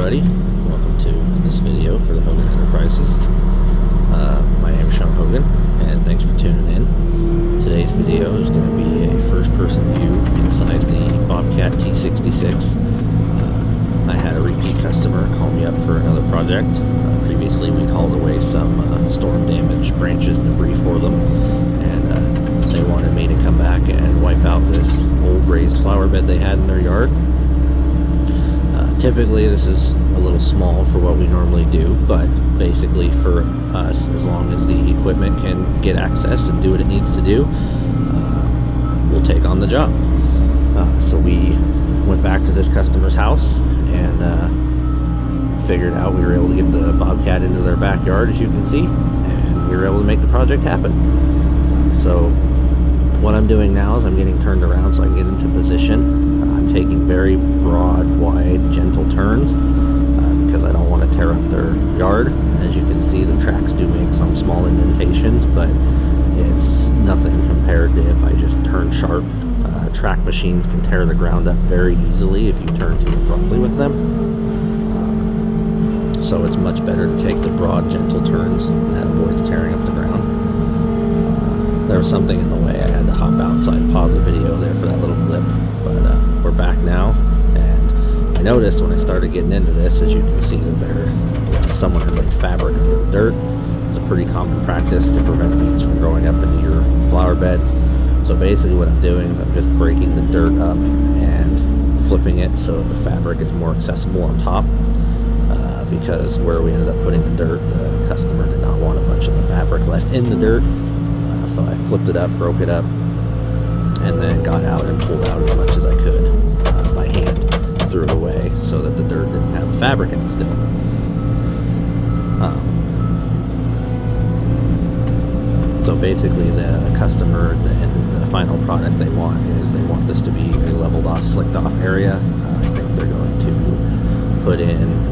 everybody. Welcome to this video for the Hogan Enterprises. My name is Sean Hogan, and thanks for tuning in. Today's video is going to be a first-person view inside the Bobcat T66. I had a repeat customer call me up for another project. Previously, we'd hauled away some storm-damaged branches and debris for them, and they wanted me to come back and wipe out this old raised flower bed they had in their yard. Typically this is a little small for what we normally do, but basically for us, as long as the equipment can get access and do what it needs to do, we'll take on the job. So we went back to this customer's house and figured out we were able to get the Bobcat into their backyard, as you can see, and we were able to make the project happen. So what I'm doing now is I'm getting turned around so I can get into position. I'm taking very broad, wide, gentle turns because I don't want to tear up their yard. As you can see, the tracks do make some small indentations, but it's nothing compared to if I just turn sharp. Track machines can tear the ground up very easily if you turn too abruptly with them. So it's much better to take the broad, gentle turns, and that avoids tearing up the ground. There was something in the way. I had to hop out, so I paused the video there for that little clip. But we're back now, and I noticed when I started getting into this, as you can see, that someone had laid fabric under the dirt. It's a pretty common practice to prevent weeds from growing up into your flower beds. So basically what I'm doing is I'm just breaking the dirt up and flipping it so that the fabric is more accessible on top. Because where we ended up putting the dirt, the customer did not want a bunch of the fabric left in the dirt. So I flipped it up, broke it up, and then got out and pulled out as much as I could by hand, threw it away so that the dirt didn't have the fabric in it still. So basically the customer, at the end of the final product they want this to be a leveled off, slicked off area. I think they're going to put in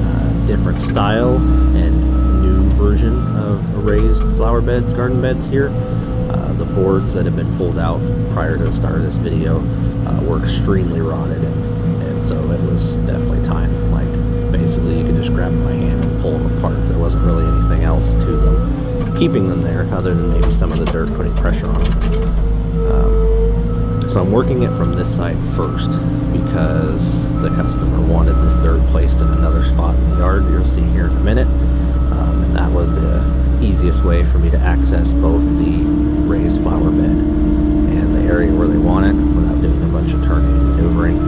different style and new version of raised flower beds, garden beds here. The boards that have been pulled out prior to the start of this video were extremely rotted, and so it was definitely time. Like, basically you could just grab them by hand and pull them apart. There wasn't really anything else to them keeping them there other than maybe some of the dirt putting pressure on them. So I'm working it from this side first because the customer wanted this dirt placed in another spot in the yard. You'll see here in a minute, and that was the easiest way for me to access both the raised flower bed and the area where they want it without doing a bunch of turning and maneuvering.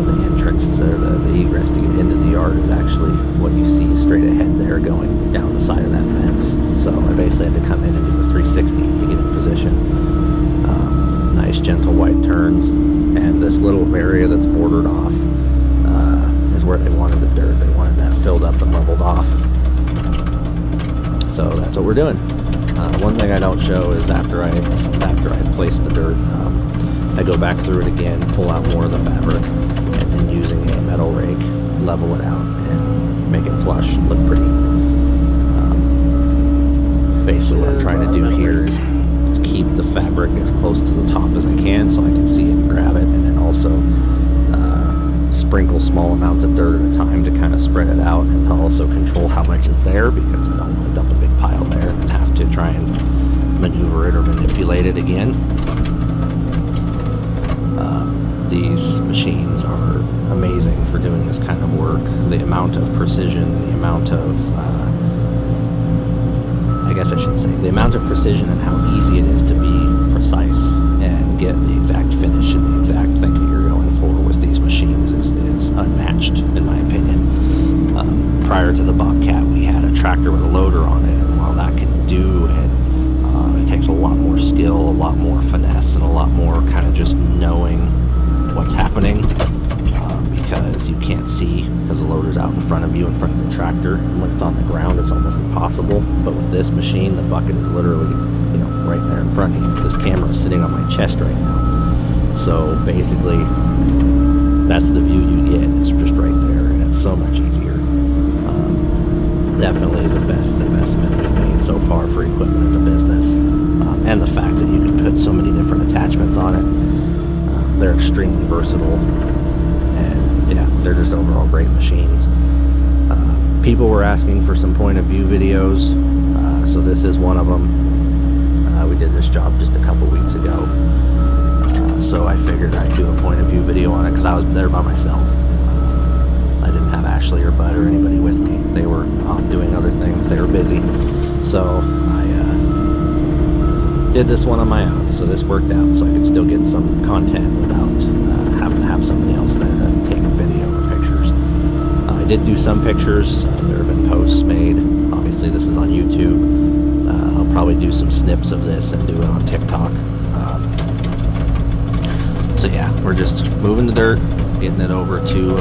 The entrance to the egress to get into the yard is actually what you see straight ahead there going down the side of that fence. So I basically had to come in and do a 360 to get in position. Nice gentle wide turns, and this little area that's bordered off is where they wanted the dirt. They wanted that filled up and leveled off. So that's what we're doing. One thing I don't show is after I've placed the dirt, I go back through it again, pull out more of the fabric, and then using a metal rake, level it out and make it flush and look pretty. Basically what I'm trying to do here is to keep the fabric as close to the top as I can so I can see it and grab it, and then also sprinkle small amounts of dirt at a time to kind of spread it out and to also control how much is there, because I don't want to dump a big pile there and then have to try and maneuver it or manipulate it again. These machines are amazing for doing this kind of work. The amount of precision, the amount of the amount of precision and how easy it is to be precise and get the exact finish and the exact thing that you're going for with these machines is unmatched, in my opinion. Prior to the Bobcat, we had a tractor with a loader on it, and while that can do it, it takes a lot more skill, a lot more finesse, and a lot more kind of just knowing what's happening, because you can't see because the loader's out in front of you, in front of the tractor, and when it's on the ground it's almost impossible. But with this machine, the bucket is literally right there in front of you. This camera is sitting on my chest right now, so basically that's the view you get. It's just right there, and it's so much easier. Definitely the best investment we've made so far for equipment in the business, and the fact that you can put so many different attachments on it. They're extremely versatile, and yeah, they're just overall great machines. People were asking for some point of view videos, so this is one of them. We did this job just a couple weeks ago, so I figured I'd do a point of view video on it because I was there by myself. I didn't have Ashley or Bud or anybody with me. They were off doing other things. They were busy, so I did this one on my own. So this worked out, so I could still get some content without having to have somebody else there to take video or pictures. I did do some pictures. There have been posts made. Obviously, this is on YouTube. I'll probably do some snips of this and do it on TikTok. So yeah, we're just moving the dirt, getting it over to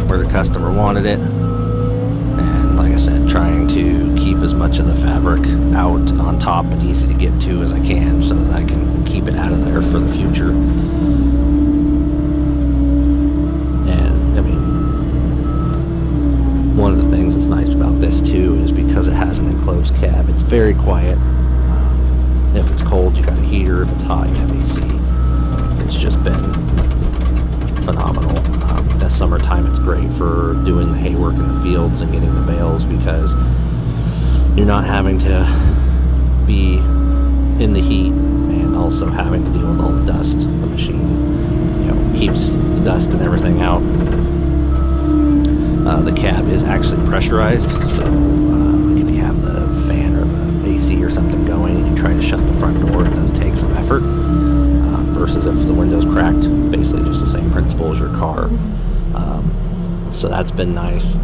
where the customer wanted it, and like I said, trying to keep as much of the fabric out and on top and easy to get to as I can, so that I can keep it out of there for the future. And I mean, one of the things that's nice about this too is because it has an enclosed cab, it's very quiet. If it's cold, you got a heater. If it's hot, you have AC. It's just been phenomenal. That summertime, it's great for doing the hay work in the fields and getting the bales, because you're not having to be in the heat and also having to deal with all the dust. The machine, keeps the dust and everything out. The cab is actually pressurized, so like if you have the fan or the AC or something going and you try to shut the front door, it does take some effort. Versus if the window's cracked, basically just the same principle as your car. So that's been nice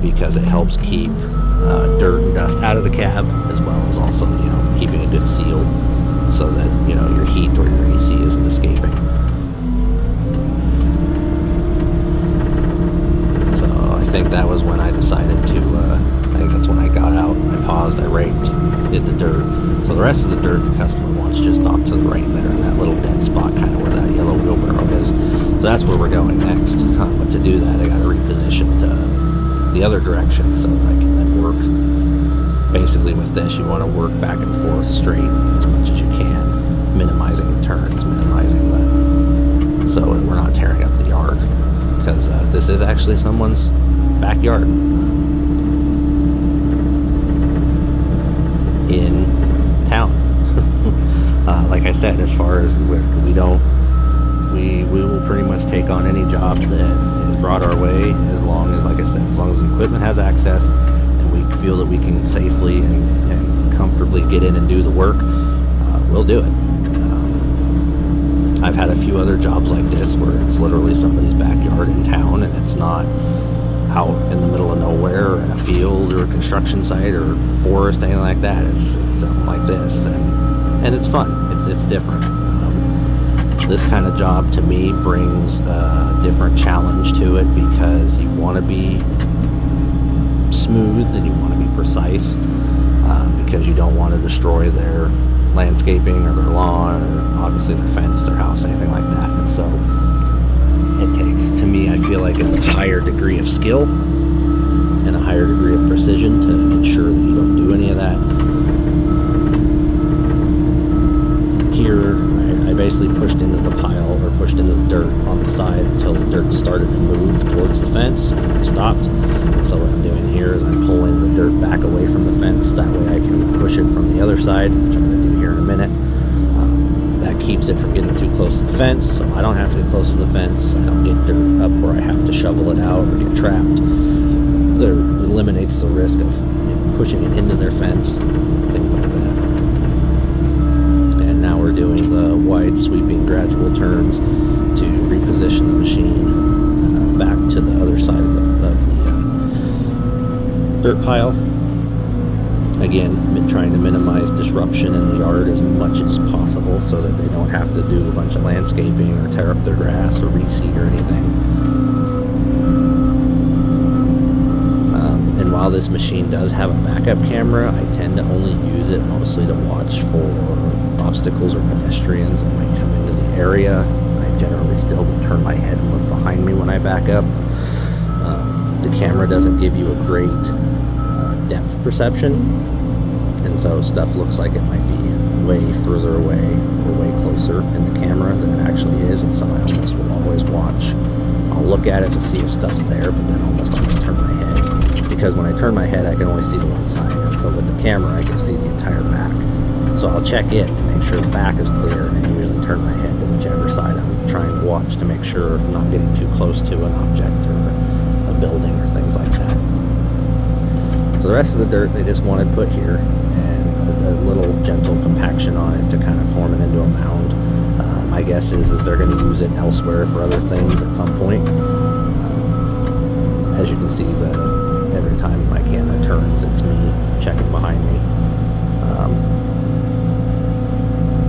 because it helps keep dirt and dust out of the cab, as well as also keeping a good seal so that your heat or your AC isn't escaping. So I think that was when I decided to. I think that's when I got out. I paused, I raked, did the dirt. So the rest of the dirt the customer wants just off to the right there, in that little dead spot, kind of where that yellow wheelbarrow is. So that's where we're going next. But to do that, I got to reposition to the other direction so that I can then work. Basically with this, you want to work back and forth straight as much as you can, minimizing the turns, minimizing so we're not tearing up the yard, because this is actually someone's backyard. In town. Like I said, as far as we will pretty much take on any job that is brought our way, as long as, like I said, as long as the equipment has access and we feel that we can safely and comfortably get in and do the work, we'll do it. I've had a few other jobs like this where it's literally somebody's backyard in town, and it's not out in the middle of nowhere or in a field or a construction site or forest, anything like that. It's something like this, and it's fun. It's different. This kind of job to me brings a different challenge to it, because you want to be smooth and you want to be precise, because you don't want to destroy their landscaping or their lawn or obviously their fence, their house, anything like that. And so it takes, to me, I feel like it's a higher degree of skill and a higher degree of precision to ensure that you don't do any of that. Here, I basically pushed into the pile, or pushed into the dirt on the side until the dirt started to move towards the fence. I stopped. And so what I'm doing here is I'm pulling the dirt back away from the fence. That way I can push it from the other side, which I'm going to do here in a minute. That keeps it from getting too close to the fence, so I don't have to get close to the fence. I don't get dirt up where I have to shovel it out or get trapped. It eliminates the risk of pushing it into their fence, things like that. And now we're doing the wide sweeping gradual turns to reposition the machine back to the other side of the dirt pile. Again, trying to minimize disruption in the yard as much as possible so that they don't have to do a bunch of landscaping or tear up their grass or reseed or anything. And while this machine does have a backup camera, I tend to only use it mostly to watch for obstacles or pedestrians that might come into the area. I generally still will turn my head and look behind me when I back up. The camera doesn't give you a great depth perception, and so stuff looks like it might be way further away or way closer in the camera than it actually is, and so I almost will always watch. I'll look at it to see if stuff's there, but then almost always turn my head because when I turn my head I can only see the one side, but with the camera I can see the entire back. So I'll check it to make sure the back is clear, and then usually turn my head to whichever side I'm trying to watch to make sure I'm not getting too close to an object or a building or things like that. So the rest of the dirt they just wanted put here, and a little gentle compaction on it to kind of form it into a mound. My guess is they're going to use it elsewhere for other things at some point. As you can see, every time my camera turns, it's me checking behind me.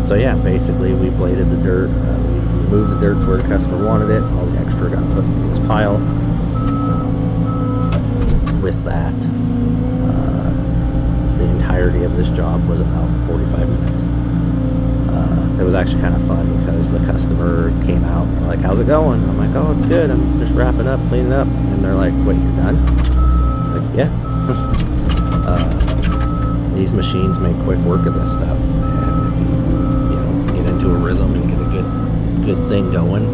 So yeah, basically we bladed the dirt, we removed the dirt to where the customer wanted it, all the extra got put into this pile. With that, the entirety of this job was about 45 minutes. It was actually kind of fun because the customer came out and they're like, how's it going? I'm like, oh, it's good, I'm just wrapping up, cleaning up. And they're like, wait, you're done? I'm like, yeah. These machines make quick work of this stuff, and if you get into a rhythm and get a good thing going,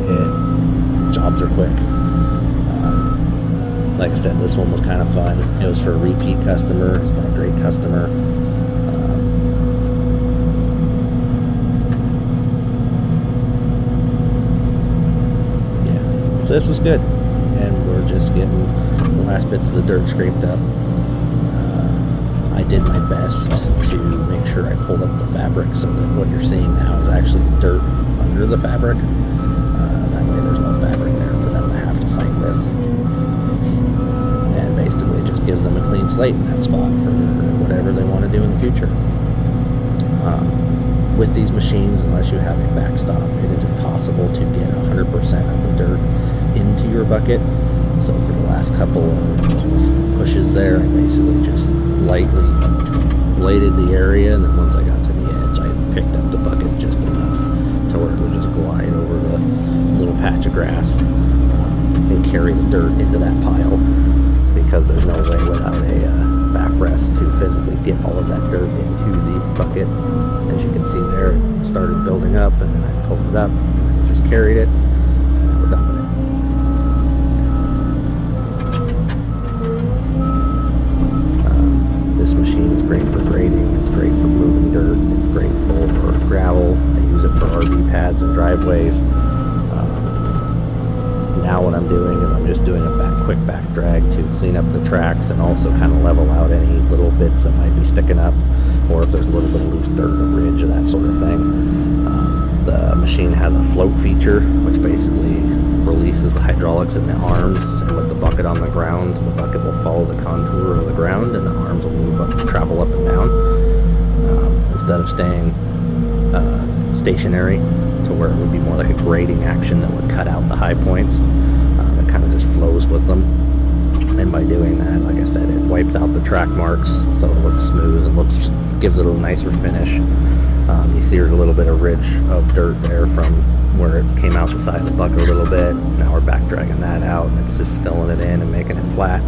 jobs are quick. Like I said, this one was kind of fun. It was for a repeat customer. It's been a great customer. So this was good, and we're just getting the last bits of the dirt scraped up. I did my best to make sure I pulled up the fabric so that what you're seeing now is actually the dirt under the fabric. That way there's no fabric there for them to have to fight with. And basically it just gives them a clean slate in that spot for whatever they want to do in the future. With these machines, unless you have a backstop, it is impossible to get 100% of the dirt into your bucket. So for the last couple of pushes there, I basically just lightly bladed the area, and then once I got to the edge, I picked up the bucket just enough to where it would just glide over the little patch of grass and carry the dirt into that pile, because there's no way without a backrest to physically get all of that dirt into the bucket. As you can see there, it started building up, and then I pulled it up, and then it just carried it, and now we're dumping it. This machine is great for grading, it's great for moving dirt, it's great for gravel. I use it for RV pads and driveways. Now what I'm doing is I'm just doing a quick back drag to clean up the tracks and also kind of level out any little bits that might be sticking up, or if there's a little bit of loose dirt or ridge or that sort of thing. The machine has a float feature, which basically releases the hydraulics in the arms, and with the bucket on the ground, the bucket will follow the contour of the ground and the arms will move up, travel up and down, instead of staying stationary to where it would be more like a grading action that would cut out the high points. It kind of just flows with them, and by doing that, like I said, it wipes out the track marks so it looks smooth and gives it a nicer finish. You see there's a little bit of ridge of dirt there from where it came out the side of the bucket a little bit. Now we're back dragging that out, and it's just filling it in and making it flat,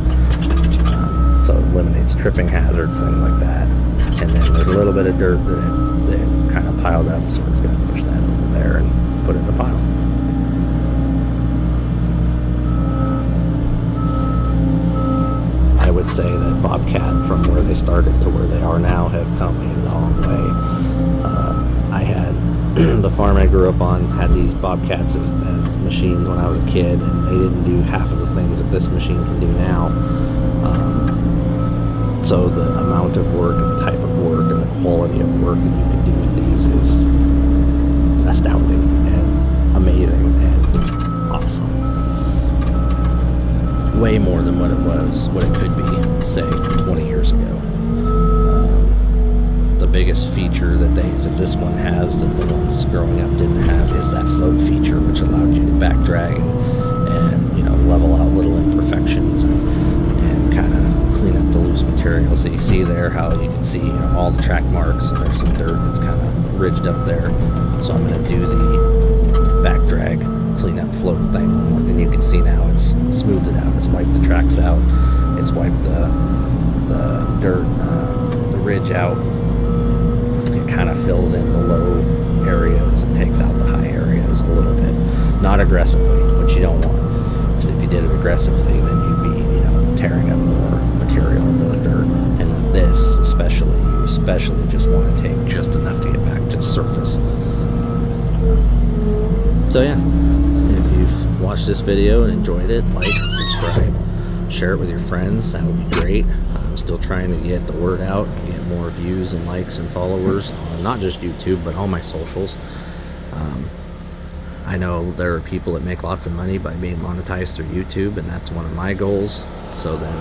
so it eliminates tripping hazards, things like that. And then there's a little bit of dirt that kind of piled up, so we're just going to push that over there and put it in the pile. I would say that Bobcat, from where they started to where they are now, have come a long way. I had the farm I grew up on had these Bobcats as machines when I was a kid, and they didn't do half of the things that this machine can do now. So the amount of work and the type of work and the quality of work that you can do with these is astounding and amazing and awesome. Way more than what it could be, say, 20 years ago. The biggest feature that this one has that the ones growing up didn't have is that float feature, which allowed you to back drag and level out little imperfections and kind of clean up the loose material. So you see there how you can see all the track marks, and there's some dirt that's kind of ridged up there. So I'm going to do the back drag clean up float thing, and you can see now it's smoothed it out. It's wiped the tracks out. It's wiped the dirt, the ridge out. It kind of fills in the low areas and takes out the high areas a little bit. Not aggressively, which you don't want. So if you did it aggressively, then you'd be tearing up more material especially, you especially just want to take just enough to get back to the surface. So yeah, if you've watched this video and enjoyed it, like, subscribe, share it with your friends. That would be great. I'm still trying to get the word out, get more views and likes and followers on not just YouTube, but all my socials. I know there are people that make lots of money by being monetized through YouTube, and that's one of my goals. So then